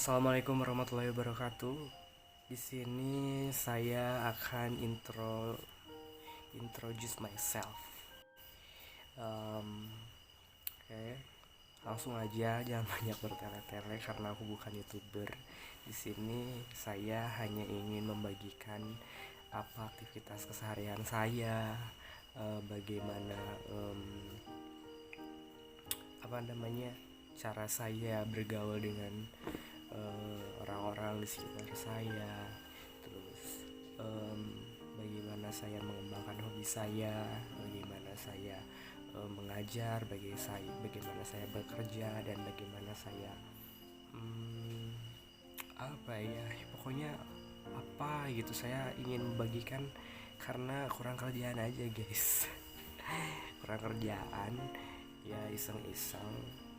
Assalamualaikum warahmatullahi wabarakatuh. Di sini saya akan introduce myself. Oke, langsung aja, jangan banyak bertele-tele karena aku bukan youtuber. Di sini saya hanya ingin membagikan apa aktivitas keseharian saya, bagaimana cara saya bergaul dengan orang-orang di sekitar saya, terus bagaimana saya mengembangkan hobi saya, bagaimana saya mengajar, bagaimana saya bekerja, dan bagaimana saya pokoknya apa gitu saya ingin membagikan karena kurang kerjaan aja guys. Kurang kerjaan ya, iseng-iseng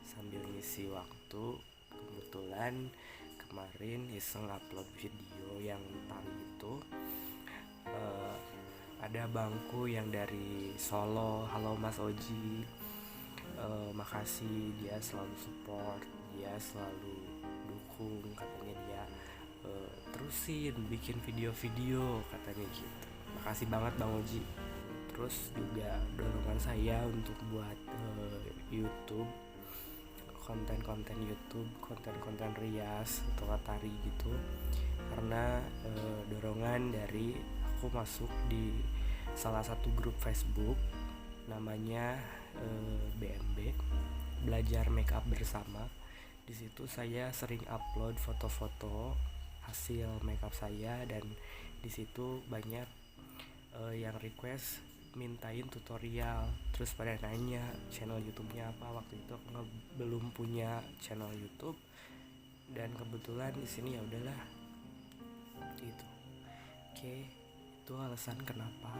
sambil ngisi waktu. Kebetulan kemarin iseng upload video yang tadi itu ada bangku yang dari Solo. Halo Mas Oji, makasih, dia selalu support, dia selalu dukung, katanya dia terusin bikin video-video katanya gitu. Makasih banget Bang Oji. Terus juga dorongan saya untuk buat YouTube, konten-konten YouTube, konten-konten rias atau tari gitu, karena dorongan dari aku masuk di salah satu grup Facebook namanya BMB, Belajar Makeup Bersama. Di situ saya sering upload foto-foto hasil makeup saya, dan di situ banyak yang request mintain tutorial, terus pada nanya channel YouTube-nya apa. Waktu itu aku belum punya channel YouTube, dan kebetulan di sini ya udahlah gitu. Oke, itu alasan kenapa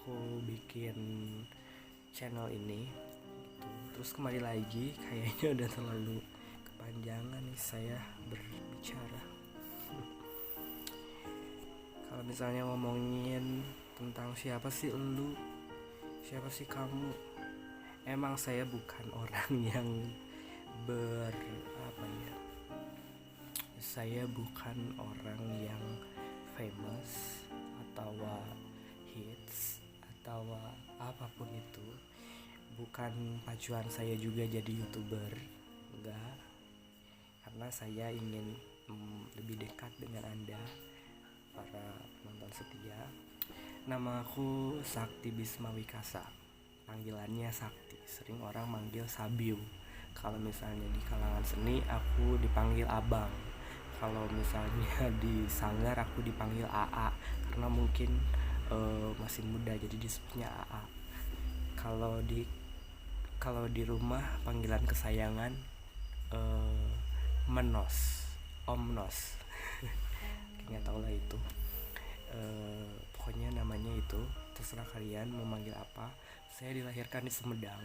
aku bikin channel ini gitu. Terus kembali lagi, kayaknya udah terlalu kepanjangan nih saya berbicara. Kalau misalnya ngomongin tentang siapa sih lu, siapa sih kamu, emang saya bukan orang yang saya bukan orang yang famous atau hits atau apapun itu. Bukan pacuan saya juga jadi youtuber, enggak, karena saya ingin lebih dekat dengan anda para penonton setia. Nama aku Sakti Bisma Wikasa, panggilannya Sakti, sering orang manggil Sabiu. Kalau misalnya di kalangan seni aku dipanggil Abang. Kalau misalnya di sanggar aku dipanggil AA, karena mungkin masih muda jadi disebutnya AA. Kalau di rumah panggilan kesayangan Menos, Om Nos. Nggak tahu lah itu. Pokoknya namanya itu, terserah kalian mau manggil apa. Saya dilahirkan di Sumedang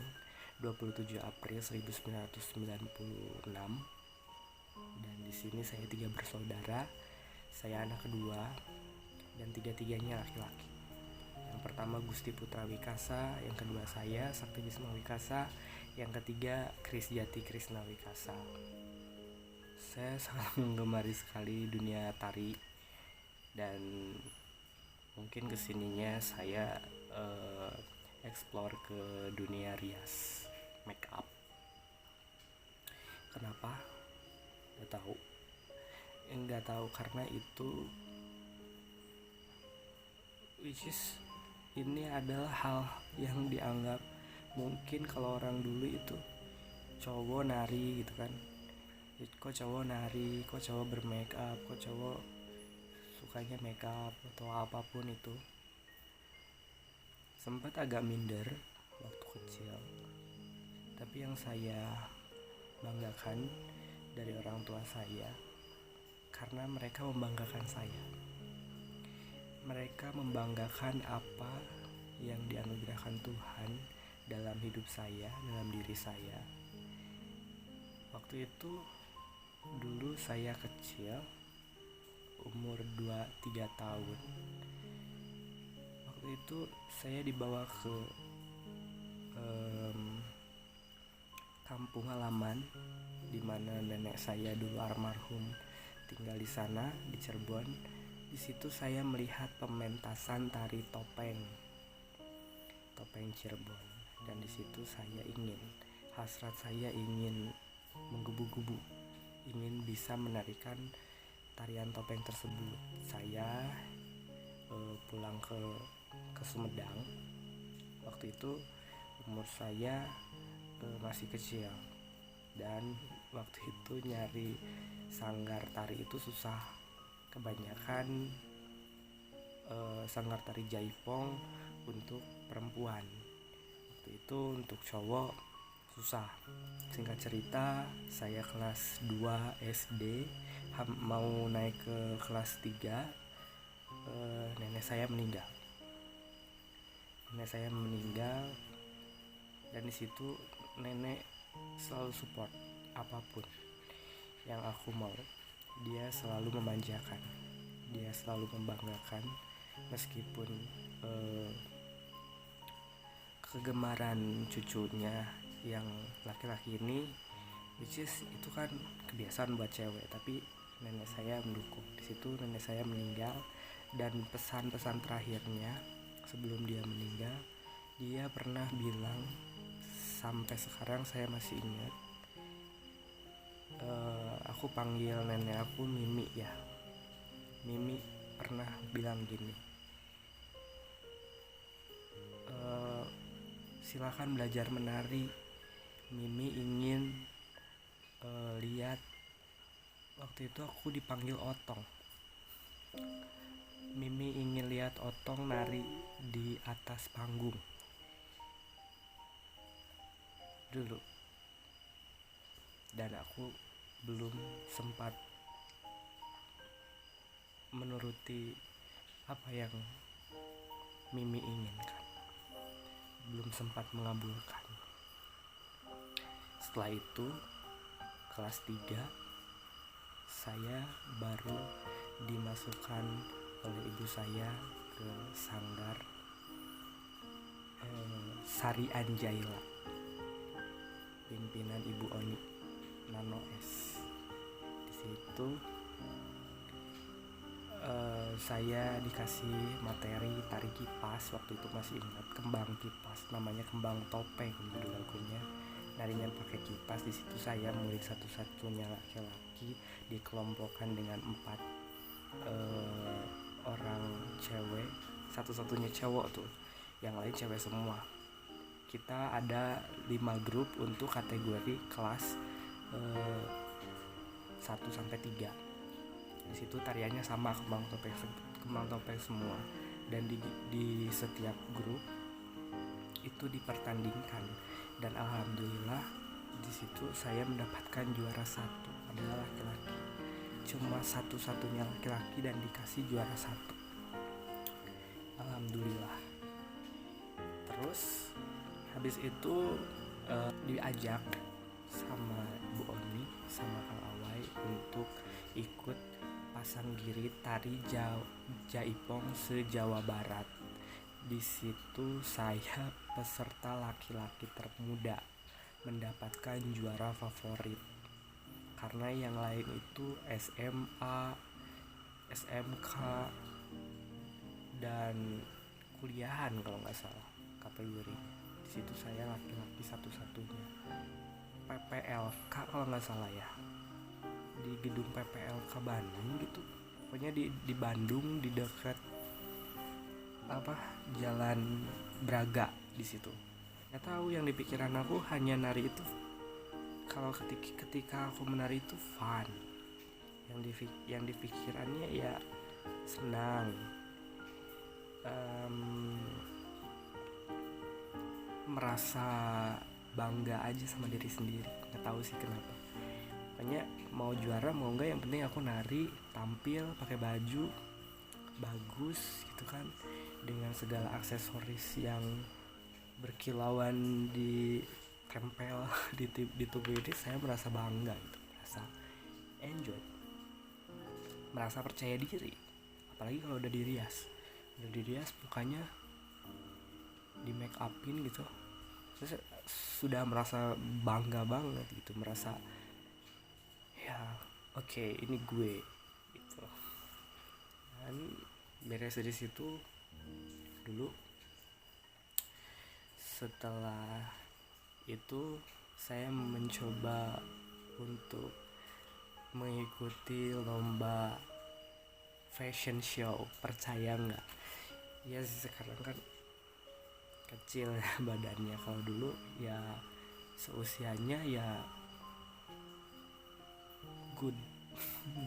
27 April 1996, dan di sini saya 3 bersaudara. Saya anak kedua dan tiga-tiganya laki-laki. Yang pertama Gusti Putra Wikasa, yang kedua saya Sakti Bisma Wikasa, yang ketiga Krisjati Krisna Wikasa. Saya sangat menggemari sekali dunia tari, dan mungkin kesininya saya explore ke dunia rias makeup. Kenapa? Nggak tahu karena itu ini adalah hal yang dianggap mungkin kalau orang dulu itu cowok nari gitu kan. Kok cowok nari, kok cowok bermakeup, kok cowok sukanya makeup atau apapun itu. Sempat agak minder waktu kecil, tapi yang saya banggakan dari orang tua saya, karena mereka membanggakan saya. Mereka membanggakan apa yang dianugerahkan Tuhan dalam hidup saya, dalam diri saya. Waktu itu dulu saya kecil, umur 2-3 tahun. Waktu itu saya dibawa ke kampung halaman di mana nenek saya dulu almarhum tinggal di sana di Cirebon. Di situ saya melihat pementasan tari topeng Cirebon, dan di situ hasrat saya ingin menggebu-gebu, ingin bisa menarikan tarian topeng tersebut. Saya pulang ke Sumedang. Waktu itu umur saya masih kecil, dan waktu itu nyari sanggar tari itu susah. Kebanyakan sanggar tari jaipong untuk perempuan. Waktu itu untuk cowok susah. Singkat cerita, saya kelas 2 SD mau naik ke kelas 3, nenek saya meninggal. Dan di situ nenek selalu support apapun yang aku mau. Dia selalu memanjakan, dia selalu membanggakan, meskipun kegemaran cucunya yang laki-laki ini, which is itu kan kebiasaan buat cewek, tapi nenek saya mendukung. Di situ nenek saya meninggal, dan pesan-pesan terakhirnya sebelum dia meninggal, dia pernah bilang, sampai sekarang saya masih ingat. Aku panggil nenek aku Mimi ya. Mimi pernah bilang gini, silakan belajar menari. Mimi ingin lihat. Waktu itu aku dipanggil Otong. Mimi ingin lihat Otong nari di atas panggung dulu, dan aku belum sempat menuruti apa yang Mimi inginkan, belum sempat mengabulkan. Setelah itu kelas 3 saya baru dimasukkan oleh ibu saya ke sanggar Sari Anjaila, pimpinan Ibu Oni Nano S. Di situ saya dikasih materi tari kipas. Waktu itu masih ingat, kembang kipas, namanya kembang topeng judul lagunya. Narinya pakai kipas. Di situ saya murid satu-satunya laki-laki, dikelompokkan dengan 4 orang cewek, satu-satunya cowok tuh, yang lain cewek semua. Kita ada 5 grup untuk kategori kelas 1-3. Di situ tariannya sama, kembang topeng semua, dan di setiap grup itu dipertandingkan, dan alhamdulillah di situ saya mendapatkan juara 1, adalah laki-laki. Cuma satu-satunya laki-laki dan dikasih juara 1. Alhamdulillah. Terus habis itu diajak sama Bu Oni sama Kang Awai untuk ikut pasang giri tari jaipong se-Jawa Barat. Di situ saya peserta laki-laki termuda, mendapatkan juara favorit, karena yang lain itu SMA, SMK, dan kuliahan kalau nggak salah kategorinya. Di situ saya laki-laki satu-satunya. PPLK kalau nggak salah ya, di gedung PPLK Bandung gitu. Pokoknya di Bandung, di dekat Jalan Braga di situ. Nggak tahu, yang di pikiran aku hanya nari itu. Kalau ketika aku menari itu fun. Yang di pikirannya ya senang. Merasa bangga aja sama diri sendiri. Nggak tahu sih kenapa. Pokoknya mau juara mau enggak, yang penting aku nari, tampil pakai baju bagus gitu kan, dengan segala aksesoris yang berkilauan ditempel di tubuh ini. Saya merasa bangga gitu, merasa enjoy, merasa percaya diri. Apalagi kalau udah dirias mukanya di make upin gitu, terus sudah merasa bangga banget gitu, merasa ya oke, ini gue gitu. Dan beres dari situ dulu, setelah itu saya mencoba untuk mengikuti lomba fashion show. Percaya nggak? Ya sekarang kan kecil ya badannya, kalau dulu ya seusianya ya good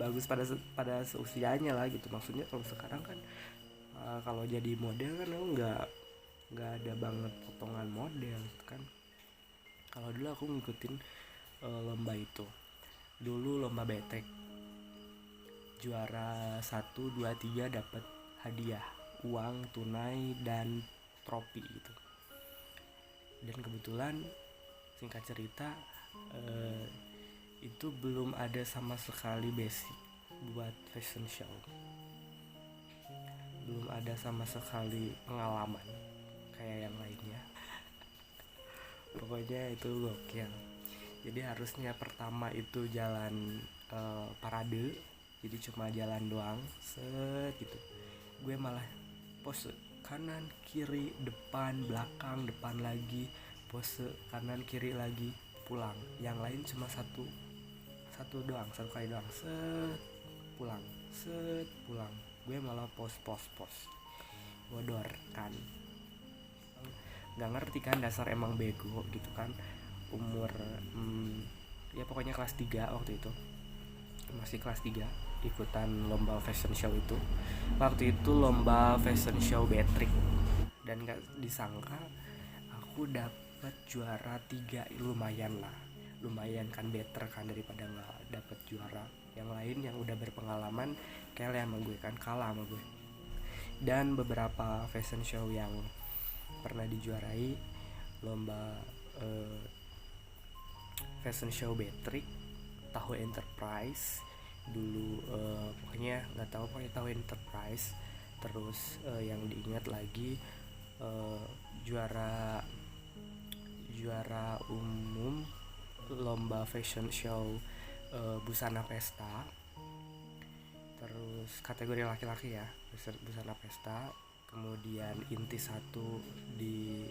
bagus pada seusianya lah gitu. Maksudnya kalau sekarang kan kalau jadi model kan aku nggak ada banget potongan model gitu kan. Kalau dulu aku ngikutin lomba itu, dulu lomba betek, juara 1, 2, 3 dapat hadiah uang tunai dan trofi gitu. Dan kebetulan singkat cerita itu belum ada sama sekali basic buat fashion show, belum ada sama sekali pengalaman kayak yang lainnya. Pokoknya itu gokil. Jadi harusnya pertama itu jalan parade, jadi cuma jalan doang set gitu. Gue malah pose kanan kiri depan belakang depan lagi, pose kanan kiri lagi, pulang. Yang lain cuma satu doang, satu kali doang, set pulang. Gue malah pos bodor kan, nggak ngerti kan, dasar emang bego gitu kan. Umur ya pokoknya kelas 3 waktu itu, masih kelas 3, ikutan lomba fashion show itu. Waktu itu lomba fashion show Betrik, dan gak disangka aku dapat juara 3. Lumayan kan, better kan daripada gak dapet juara. Yang lain yang udah berpengalaman kayak sama gue kan, kalah sama gue. Dan beberapa fashion show yang pernah dijuarai lomba fashion show Betrik, Tahu Enterprise dulu, pokoknya nggak tahu, pokoknya Tahu Enterprise. Terus yang diingat lagi juara umum lomba fashion show busana pesta, terus kategori laki-laki ya, busana pesta. Kemudian inti 1 di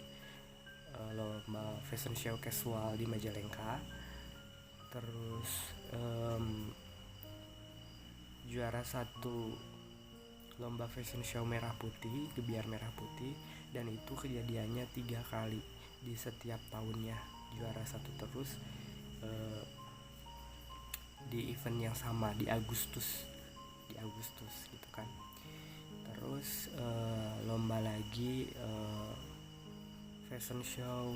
lomba fashion show casual di Majalengka. Terus juara 1 lomba fashion show merah putih, gebiar merah putih. Dan itu kejadiannya 3 kali di setiap tahunnya, juara 1 terus di event yang sama di Agustus gitu kan. Terus lomba lagi fashion show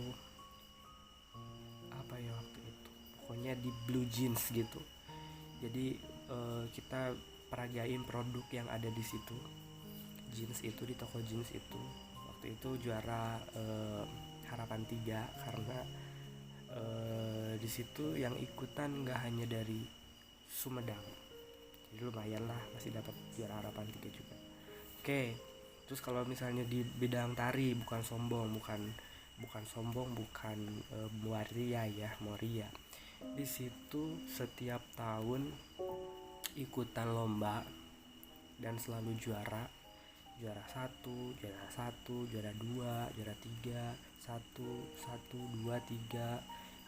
apa ya waktu itu, pokoknya di Blue Jeans gitu. Jadi kita peragain produk yang ada di situ, jeans itu, di toko jeans itu. Waktu itu juara Harapan 3, karena di situ yang ikutan nggak hanya dari Sumedang, jadi lumayan lah, masih dapat juara Harapan 3 juga. Oke, terus kalau misalnya di bidang tari, bukan sombong, Moria. Di situ setiap tahun ikutan lomba dan selalu juara 1, juara 2, juara 3, 1, 2, 3.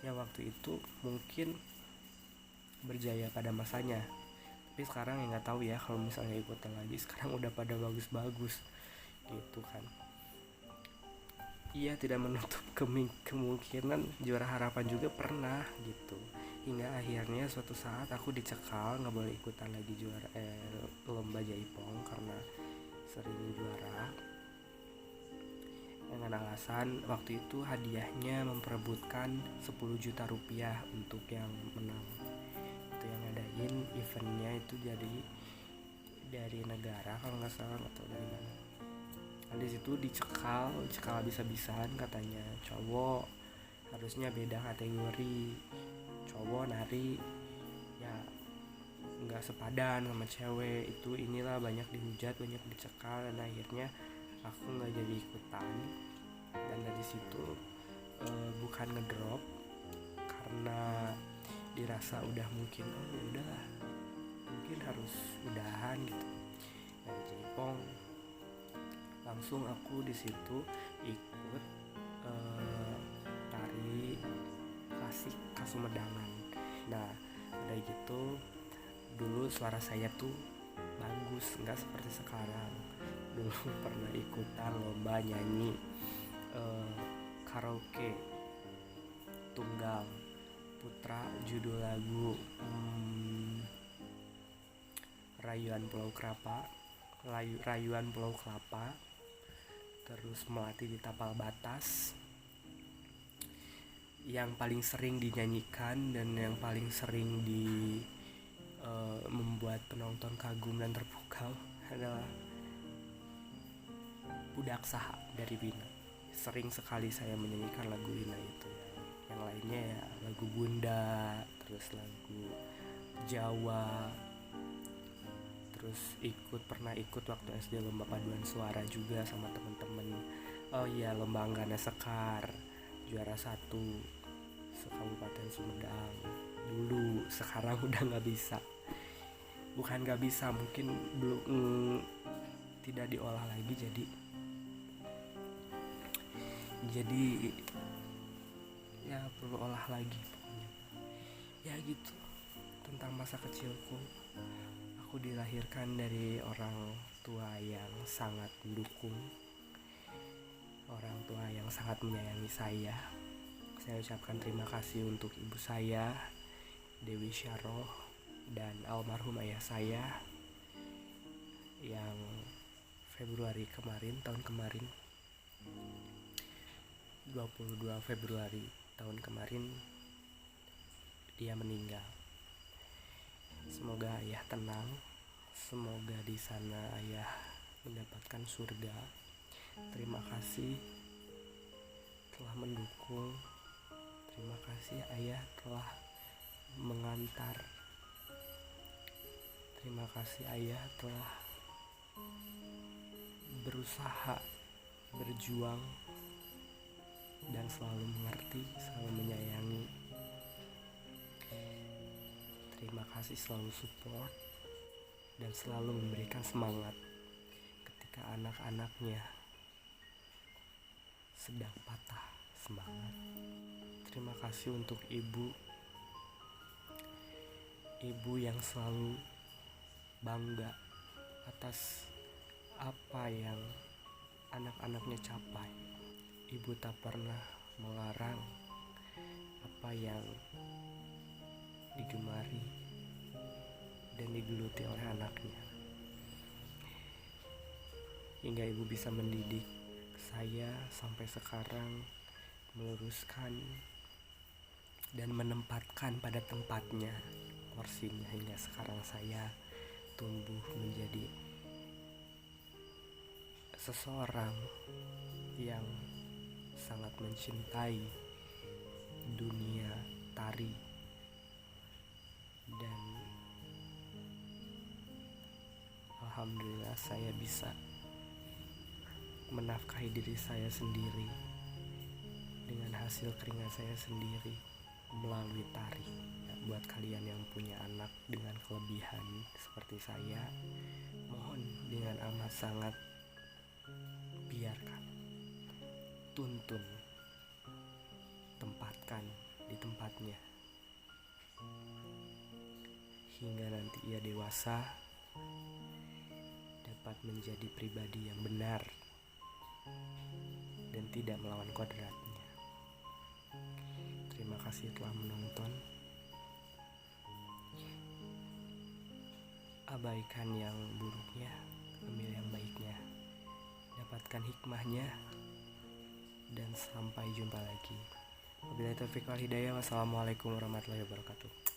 Ya waktu itu mungkin berjaya pada masanya. Tapi sekarang ya nggak tahu ya, kalau misalnya ikutan lagi sekarang udah pada bagus-bagus gitu kan. Iya, tidak menutup kemungkinan juara Harapan juga pernah gitu. Hingga akhirnya suatu saat aku dicekal, nggak boleh ikutan lagi juara lomba Jaipong karena sering juara, dengan alasan waktu itu hadiahnya memperebutkan 10 juta rupiah untuk yang menang. Itu yang ngadain eventnya itu jadi dari negara kalau nggak salah, nggak tahu dari mana. Nah, di situ dicekal habis-habisan, katanya cowok harusnya beda kategori, cowok nari ya nggak sepadan sama cewek. Itu inilah banyak dihujat, banyak dicekal, dan akhirnya aku nggak jadi ikutan. Dan dari situ bukan ngedrop karena dirasa udah mungkin udahlah mungkin harus udahan gitu. Nah, Jaipong langsung aku di situ ikut tari klasik Kasumedangan. Nah udah gitu dulu suara saya tuh bagus, nggak seperti sekarang. Dulu pernah ikutan lomba nyanyi karaoke tunggal putra, judul lagu Rayuan Pulau Kelapa, terus Melati di Tapal Batas. Yang paling sering dinyanyikan dan yang paling sering membuat penonton kagum dan terpukau adalah Budak Saha dari Wina. Sering sekali saya menyanyikan lagu Wina itu ya. Yang lainnya ya lagu Bunda, terus lagu Jawa, terus pernah ikut waktu SD lomba paduan suara juga sama temen-temen. Oh iya, lomba Anggana Sekar, juara 1 se-Kabupaten Sumedang dulu. Sekarang udah nggak bisa, bukan nggak bisa, mungkin belum tidak diolah lagi, jadi ya perlu olah lagi pokoknya. Ya gitu tentang masa kecilku. Aku dilahirkan dari orang tua yang sangat mendukung, orang tua yang sangat menyayangi saya. Saya ucapkan terima kasih untuk ibu saya, Dewi Syaroh, dan almarhum ayah saya yang tahun kemarin 22 Februari tahun kemarin dia meninggal. Semoga ayah tenang, semoga di sana ayah mendapatkan surga. Terima kasih telah mendukung, terima kasih ayah telah mengantar, terima kasih ayah telah berusaha, berjuang, dan selalu mengerti, selalu menyayangi. Terima kasih selalu support dan selalu memberikan semangat ketika anak-anaknya sedang patah semangat. Terima kasih untuk ibu yang selalu bangga atas apa yang anak-anaknya capai. Ibu tak pernah melarang apa yang digemari dan digeluti oleh anaknya, hingga ibu bisa mendidik saya sampai sekarang, meluruskan dan menempatkan pada tempatnya porsinya, hingga sekarang saya tumbuh menjadi seseorang yang sangat mencintai dunia tari, dan alhamdulillah saya bisa menafkahi diri saya sendiri dengan hasil keringat saya sendiri melalui tari. Buat kalian yang punya anak dengan kelebihan seperti saya, mohon dengan amat sangat biarkan, tuntun, tempatkan di tempatnya hingga nanti ia dewasa dapat menjadi pribadi yang benar dan tidak melawan kodratnya. Terima kasih telah menonton. Abaikan yang buruknya, ambil yang baiknya, dapatkan hikmahnya, dan sampai jumpa lagi. Wabillahi taufiq wal hidayah. Wassalamualaikum warahmatullahi wabarakatuh.